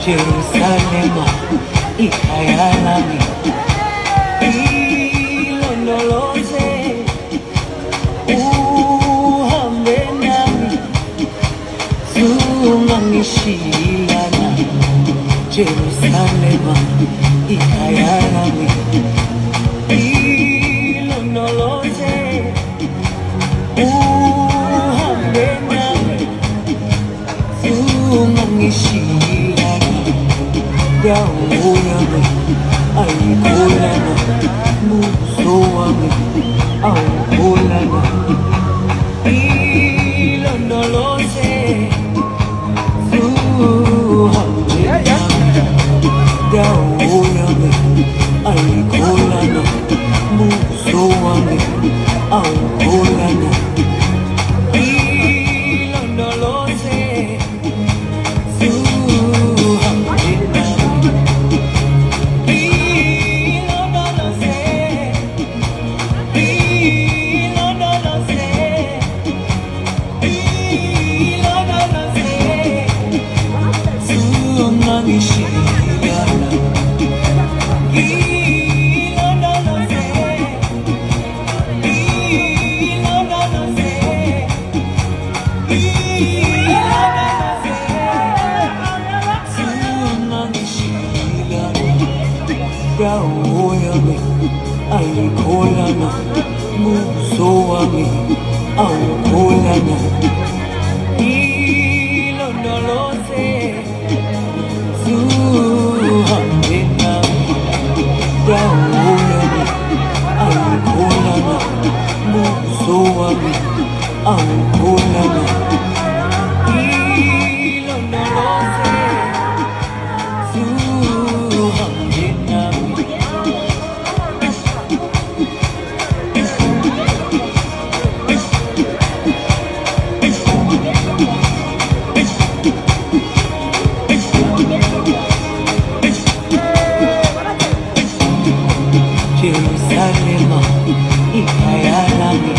Jerusalema ikayalami ilondoloze uhambe nami zungangishilana Jerusalema ikayalami ilondoloze uhambe nami zungangishilana Dawo yami ayikholana buso wami awukholana ilondoloze uhambe nami Dawo yami ayikholana buso wami awukholana ilondoloze Dawo yami ayikholana buso wami awukholana ilondoloze uhambe nami Dawo yami ayikholana buso wami awukholana ilondoloze uhambe nami Jerusalema ikayalami